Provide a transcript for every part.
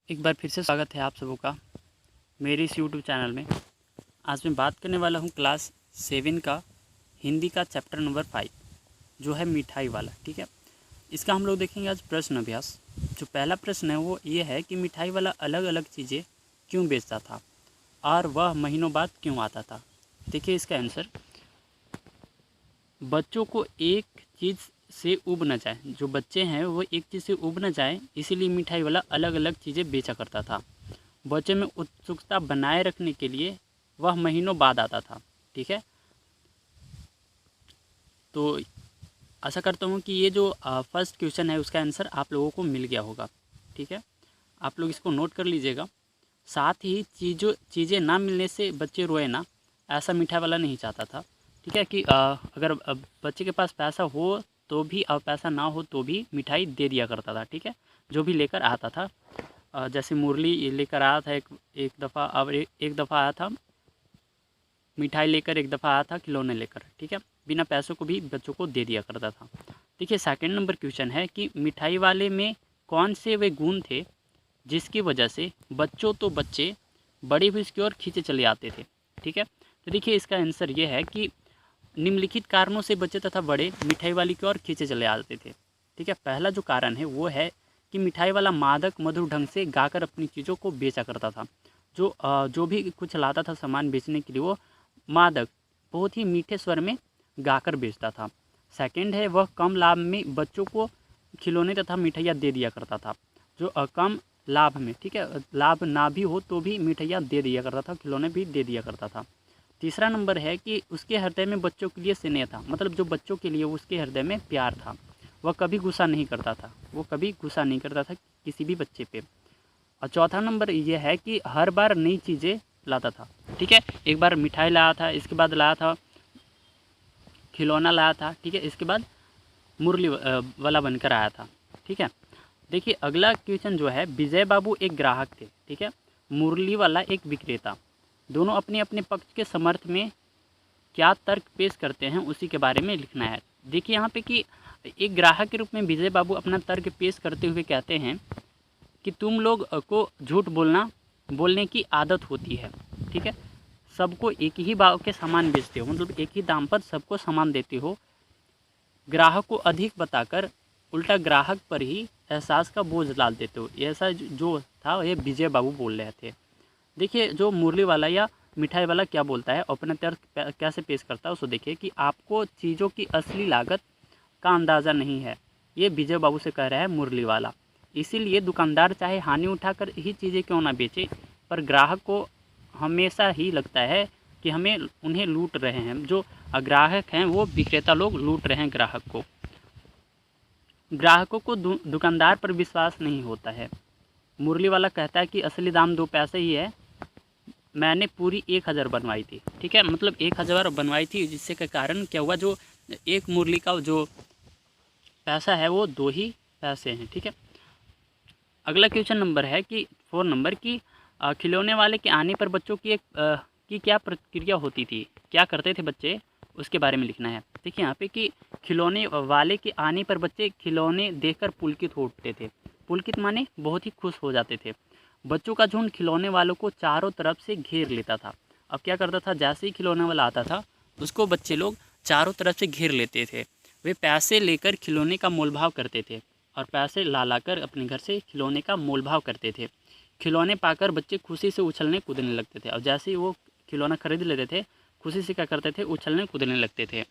एक बार फिर से स्वागत है आप सबों का मेरे इस यूट्यूब चैनल में। आज मैं बात करने वाला हूँ क्लास 7 का हिंदी का चैप्टर नंबर 5 जो है मिठाई वाला। ठीक है, इसका हम लोग देखेंगे आज प्रश्न अभ्यास। जो पहला प्रश्न है वो ये है कि मिठाई वाला अलग अलग चीज़ें क्यों बेचता था और वह महीनों बाद क्यों आता था। देखिए इसका आंसर, बच्चों को एक चीज़ से ऊब न जाए, जो बच्चे हैं वो एक चीज़ से ऊब न जाए, इसीलिए मिठाई वाला अलग अलग चीज़ें बेचा करता था। बच्चे में उत्सुकता बनाए रखने के लिए वह महीनों बाद आता था। ठीक है, तो आशा करता हूँ कि ये जो फर्स्ट क्वेश्चन है उसका आंसर आप लोगों को मिल गया होगा। ठीक है, आप लोग इसको नोट कर लीजिएगा। साथ ही चीज़ें ना मिलने से बच्चे रोए ना, ऐसा मिठाई वाला नहीं चाहता था। ठीक है कि अगर बच्चे के पास पैसा हो तो भी और पैसा ना हो तो भी मिठाई दे दिया करता था। ठीक है, जो भी लेकर आता था, जैसे मुरली लेकर आया था एक दफ़ा, अब एक दफ़ा आया था मिठाई लेकर, एक दफ़ा आया था खिलौने लेकर। ठीक है, बिना पैसों को भी बच्चों को दे दिया करता था। देखिए सेकंड नंबर क्वेश्चन है कि मिठाई वाले में कौन से वे गुण थे जिसकी वजह से बच्चे बड़ी हुई इसकी ओर खींचे चले आते थे। ठीक है, तो देखिए इसका आंसर ये है कि निम्नलिखित कारणों से बच्चे तथा बड़े मिठाई वाली की ओर खींचे चले आते थे। ठीक है, पहला जो कारण है वो है कि मिठाई वाला मादक मधुर ढंग से गाकर अपनी चीज़ों को बेचा करता था। जो भी कुछ लाता था सामान बेचने के लिए, वो मादक बहुत ही मीठे स्वर में गाकर बेचता था। सेकंड है, वह कम लाभ में बच्चों को खिलौने तथा मिठाइयाँ दे दिया करता था। जो कम लाभ में, ठीक है, लाभ ना भी हो तो भी मिठाइयाँ दे दिया करता था, खिलौने भी दे दिया करता था। तीसरा नंबर है कि उसके हृदय में बच्चों के लिए स्नेह था, मतलब जो बच्चों के लिए उसके हृदय में प्यार था। वह कभी गुस्सा नहीं करता था, किसी भी बच्चे पे। और चौथा नंबर यह है कि हर बार नई चीज़ें लाता था। ठीक है, एक बार मिठाई लाया था, इसके बाद लाया था खिलौना लाया था। ठीक है, इसके बाद मुरली वाला बनकर आया था। ठीक है, देखिए अगला क्वेश्चन जो है, विजय बाबू एक ग्राहक थे। ठीक है, मुरली वाला एक विक्रेता। दोनों अपने अपने पक्ष के समर्थ में क्या तर्क पेश करते हैं उसी के बारे में लिखना है। देखिए यहाँ पे कि एक ग्राहक के रूप में विजय बाबू अपना तर्क पेश करते हुए कहते हैं कि तुम लोग को झूठ बोलने की आदत होती है। ठीक है, सबको एक ही भाव के सामान बेचते हो, मतलब एक ही दाम पर सबको सामान देते हो। ग्राहक को अधिक बताकर उल्टा ग्राहक पर ही एहसास का बोझ डाल देते हो। ऐसा जो था ये विजय बाबू बोल रहे थे। देखिए जो मुरली वाला या मिठाई वाला क्या बोलता है, अपना तर्क कैसे पेश करता है उसको देखिए कि आपको चीज़ों की असली लागत का अंदाज़ा नहीं है, ये विजय बाबू से कह रहा है मुरली वाला। इसीलिए दुकानदार चाहे हानि उठाकर ही चीज़ें क्यों ना बेचे, पर ग्राहक को हमेशा ही लगता है कि हमें उन्हें लूट रहे हैं। जो ग्राहक हैं वो विक्रेता लोग लूट रहे हैं ग्राहक को। ग्राहकों को दुकानदार पर विश्वास नहीं होता है। मुरली वाला कहता है कि असली दाम 2 पैसे ही है, मैंने पूरी 1000 बनवाई थी। ठीक है, मतलब 1000 बनवाई थी, जिससे के कारण क्या हुआ, जो एक मुरली का जो पैसा है वो 2 ही पैसे हैं। ठीक है, अगला क्वेश्चन नंबर है कि 4 नंबर की खिलौने वाले के आने पर बच्चों की क्या प्रतिक्रिया होती थी, क्या करते थे बच्चे, उसके बारे में लिखना है। देखिए यहाँ पे कि खिलौने वाले के आने पर बच्चे खिलौने देखकर पुलकित हो उठते थे। पुलकित माने बहुत ही खुश हो जाते थे। बच्चों का झुंड खिलौने वालों को चारों तरफ से घेर लेता था। अब क्या करता था, जैसे ही खिलौने वाला आता था उसको बच्चे लोग चारों तरफ से घेर लेते थे। वे पैसे लेकर खिलौने का मोलभाव करते थे और पैसे ला कर अपने घर से खिलौने का मोलभाव करते थे। खिलौने पाकर बच्चे खुशी से उछलने कूदने लगते थे, और जैसे ही वो खिलौना खरीद लेते थे खुशी से क्या करते थे, उछलने कूदने लगते थे।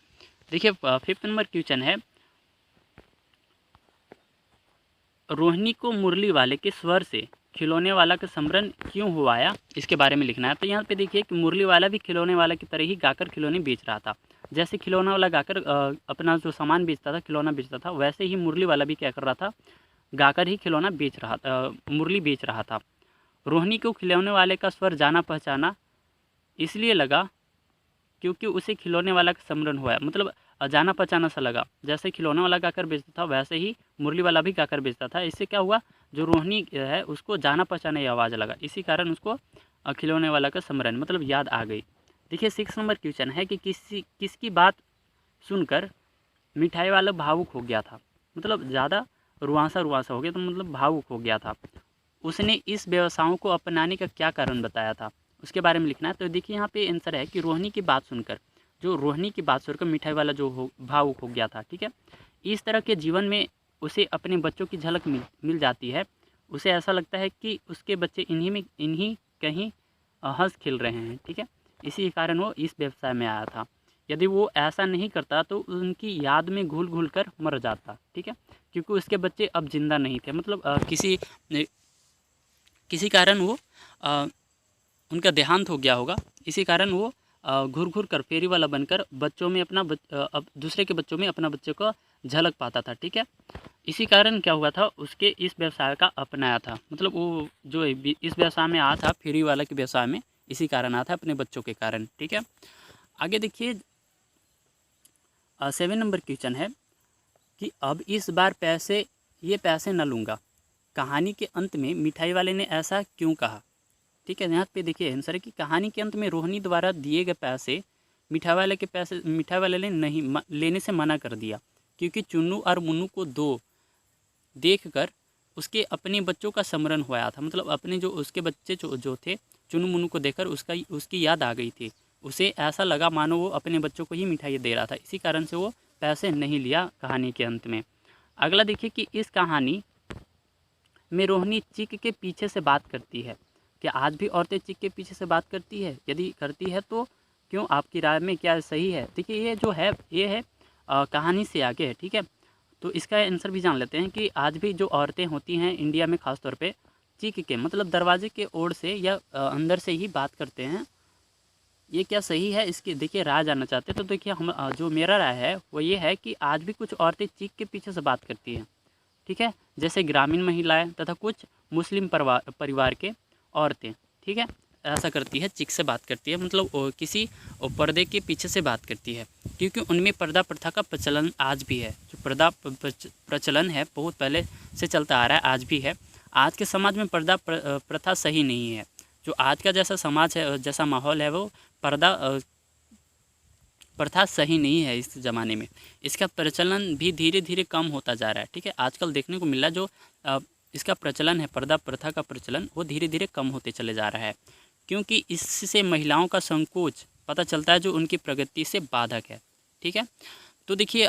देखिए 5th नंबर क्वेश्चन है, रोहिणी को मुरली वाले के स्वर से खिलौने वाला का स्मरण क्यों हुआया, इसके बारे में लिखना है। तो यहाँ पे देखिए कि मुरली वाला भी खिलौने वाला की तरह ही गाकर खिलौने बेच रहा था। जैसे खिलौना वाला गाकर अपना जो सामान बेचता था, खिलौना बेचता था, वैसे ही मुरली वाला भी क्या कर रहा था, गाकर ही खिलौना मुरली बेच रहा था। रोहिणी को खिलौने वाले का स्वर जाना पहचाना इसलिए लगा क्योंकि उसे खिलौने वाला का स्मरण हुआ है, मतलब जाना पहचाना सा लगा। जैसे खिलौने वाला गाकर बेचता था वैसे ही मुरली वाला भी गाकर बेचता था। इससे क्या हुआ, जो रोहिणी है उसको जाना पहचाना ये आवाज़ लगा, इसी कारण उसको खिलौने वाला का स्मरण मतलब याद आ गई। देखिए 6 नंबर क्वेश्चन है कि किसकी बात सुनकर मिठाई वाला भावुक हो गया था, मतलब ज़्यादा रुआंसा हो गया, तो मतलब भावुक हो गया था। उसने इस व्यवसायों को अपनाने का क्या कारण बताया था, उसके बारे में लिखना है। तो देखिए यहाँ पे आंसर है कि रोहिणी की बात सुनकर, जो रोहिणी की बात सुनकर मिठाई वाला जो भावुक हो गया था। ठीक है, इस तरह के जीवन में उसे अपने बच्चों की झलक मिल जाती है। उसे ऐसा लगता है कि उसके बच्चे इन्हीं कहीं हंस खिल रहे हैं। ठीक है, इसी कारण वो इस व्यवसाय में आया था। यदि वो ऐसा नहीं करता तो उनकी याद में घुल घुल कर मर जाता। ठीक है, क्योंकि उसके बच्चे अब जिंदा नहीं थे, मतलब किसी कारण वो उनका देहांत हो गया होगा। इसी कारण वो घुर घुर कर फेरी वाला बनकर बच्चों में अब दूसरे के बच्चों में अपना बच्चे को झलक पाता था। ठीक है, इसी कारण क्या हुआ था, उसके इस व्यवसाय का अपनाया था, मतलब वो जो इस व्यवसाय में आया था, फेरी वाला के व्यवसाय में, इसी कारण आया था, अपने बच्चों के कारण। ठीक है, आगे देखिए 7 नंबर क्वेश्चन है कि अब इस बार ये पैसे न लूँगा। कहानी के अंत में मिठाई वाले ने ऐसा क्यों कहा। ठीक है, यहाँ पे देखिए आंसर है कि कहानी के अंत में रोहिणी द्वारा दिए गए पैसे मिठाई वाले ने नहीं लेने से मना कर दिया, क्योंकि चुन्नू और मुन्नू को देखकर उसके अपने बच्चों का स्मरण हुआ था। मतलब अपने जो उसके बच्चे जो थे, चुन्नू मुन्नू को देखकर उसकी याद आ गई थी। उसे ऐसा लगा मानो वो अपने बच्चों को ही मिठाई दे रहा था, इसी कारण से वो पैसे नहीं लिया कहानी के अंत में। अगला देखिए कि इस कहानी में रोहिणी चिक के पीछे से बात करती है। क्या आज भी औरतें चिक के पीछे से बात करती है? यदि करती है तो क्यों? आपकी राय में क्या सही है? देखिए ये जो है ये है कहानी से आगे है। ठीक है, तो इसका आंसर भी जान लेते हैं कि आज भी जो औरतें होती हैं इंडिया में ख़ास तौर पे चिक के मतलब दरवाजे के ओर से या अंदर से ही बात करते हैं। ये क्या सही है, इसकी देखिए राय जानना चाहते हैं तो देखिए हम जो मेरा राय है वो ये है कि आज भी कुछ औरतें चिक के पीछे से बात करती हैं। ठीक है, जैसे ग्रामीण महिलाएं तथा कुछ मुस्लिम परिवार के औरतें। ठीक है, ऐसा करती है, चिक से बात करती है, मतलब किसी पर्दे के पीछे से बात करती है, क्योंकि उनमें पर्दा प्रथा का प्रचलन आज भी है। जो पर्दा प्रचलन है बहुत पहले से चलता आ रहा है, आज भी है। आज के समाज में पर्दा प्रथा सही नहीं है। जो आज का जैसा समाज है, जैसा माहौल है, वो पर्दा प्रथा सही नहीं है इस ज़माने में। इसका प्रचलन भी धीरे धीरे कम होता जा रहा है। ठीक है, आजकल देखने को मिल रहा है जो इसका प्रचलन है, पर्दा प्रथा का प्रचलन, वो धीरे धीरे कम होते चले जा रहा है, क्योंकि इससे महिलाओं का संकोच पता चलता है जो उनकी प्रगति से बाधक है। ठीक है, तो देखिए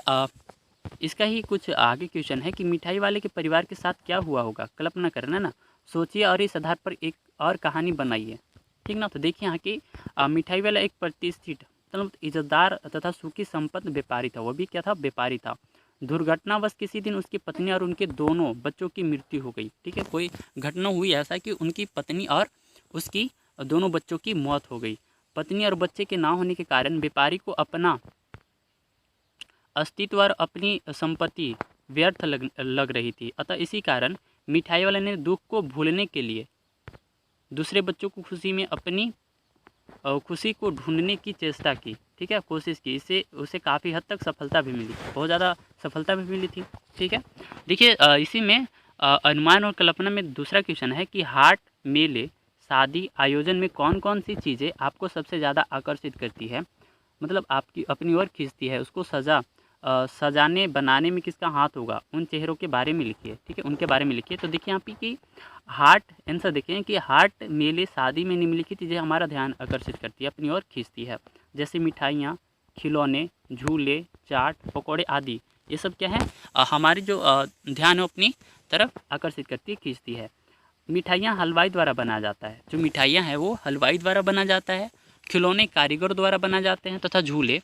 इसका ही कुछ आगे क्वेश्चन है कि मिठाई वाले के परिवार के साथ क्या हुआ होगा, कल्पना करना ना, सोचिए और इस आधार पर एक और कहानी बनाइए। ठीक ना, तो देखिए यहाँ की मिठाई वाला एक प्रतिष्ठित मतलब इज्जतदार तथा सुखी संपन्न व्यापारी था। वो भी क्या था, व्यापारी था। दुर्घटनावश किसी दिन उसकी पत्नी और उनके दोनों बच्चों की मृत्यु हो गई। ठीक है, कोई घटना हुई ऐसा कि उनकी पत्नी और उसकी दोनों बच्चों की मौत हो गई। पत्नी और बच्चे के ना होने के कारण व्यापारी को अपना अस्तित्व और अपनी संपत्ति व्यर्थ लग रही थी। अतः इसी कारण मिठाई वाले ने दुख को भूलने के लिए दूसरे बच्चों को खुशी में अपनी खुशी को ढूंढने की चेष्टा की। ठीक है, कोशिश की, इससे उसे काफ़ी हद तक सफलता भी मिली, बहुत ज़्यादा सफलता भी मिली थी। ठीक है, देखिए इसी में अनुमान और कल्पना में दूसरा क्वेश्चन है कि हाट, मेले, शादी आयोजन में कौन कौन सी चीज़ें आपको सबसे ज़्यादा आकर्षित करती है, मतलब आपकी अपनी ओर खींचती है, उसको सजाने बनाने में किसका हाथ होगा, उन चेहरों के बारे में लिखिए। ठीक है, उनके बारे में लिखिए। तो देखिए यहाँ पे कि हार्ट आंसर देखें कि हार्ट, मेले, शादी में निम्नलिखित चीज़ें हमारा ध्यान आकर्षित करती है, अपनी ओर खींचती है, जैसे मिठाइयाँ, खिलौने, झूले, चाट, पकौड़े आदि। ये सब क्या है, हमारी जो ध्यान है अपनी तरफ आकर्षित करती है, खींचती है। मिठाइयाँ हलवाई द्वारा बनाया जाता है, जो मिठाइयाँ हैं वो हलवाई द्वारा बना जाता है। खिलौने कारीगर द्वारा बना जाते हैं तथा झूले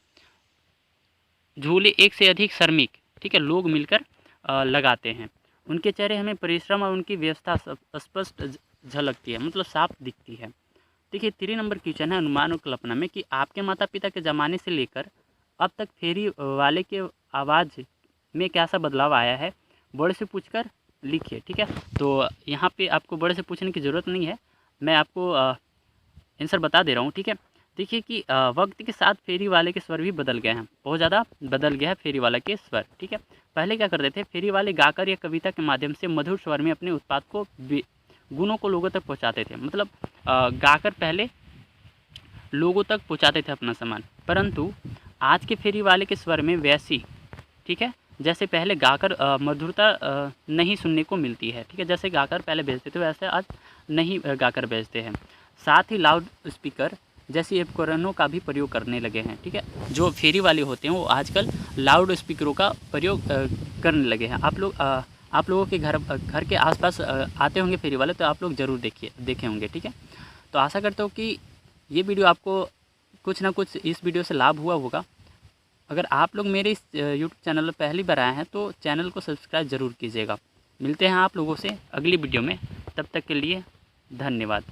एक से अधिक श्रमिक, ठीक है, लोग मिलकर लगाते हैं। उनके चेहरे हमें परिश्रम और उनकी व्यवस्था स्पष्ट झलकती है, मतलब साफ दिखती है। देखिए 3 नंबर क्वेश्चन है अनुमान और कल्पना में कि आपके माता पिता के ज़माने से लेकर अब तक फेरी वाले के आवाज़ में कैसा बदलाव आया है, बड़े से पूछकर लिखिए। ठीक है, तो यहाँ पे आपको बड़े से पूछने की ज़रूरत नहीं है, मैं आपको आंसर बता दे रहा हूँ। ठीक है, देखिए कि वक्त के साथ फेरी वाले के स्वर भी बदल गए हैं, बहुत ज़्यादा बदल गया है फेरी वाले के स्वर। ठीक है, पहले क्या करते थे, फेरी वाले गाकर या कविता के माध्यम से मधुर स्वर में अपने उत्पाद को गुणों को लोगों तक पहुंचाते थे, मतलब गाकर पहले लोगों तक पहुंचाते थे अपना सामान। परंतु आज के फेरी वाले के स्वर में वैसी, ठीक है, जैसे पहले गाकर मधुरता नहीं सुनने को मिलती है, ठीक है। जैसे गाकर पहले भेजते थे वैसे आज नहीं गाकर भेजते हैं। साथ ही लाउड स्पीकर जैसी उपकरणों का भी प्रयोग करने लगे हैं, ठीक है। जो फेरी वाले होते हैं वो आजकल लाउड स्पीकरों का प्रयोग करने लगे हैं। आप लोगों के घर के आसपास आते होंगे फेरी वाले, तो आप लोग ज़रूर देखे होंगे, ठीक है। तो आशा करता हूँ कि ये वीडियो आपको कुछ ना कुछ इस वीडियो से लाभ हुआ होगा। अगर आप लोग मेरे इस यूट्यूब चैनल पर पहली बार आए हैं तो चैनल को सब्सक्राइब ज़रूर कीजिएगा। मिलते हैं आप लोगों से अगली वीडियो में, तब तक के लिए धन्यवाद।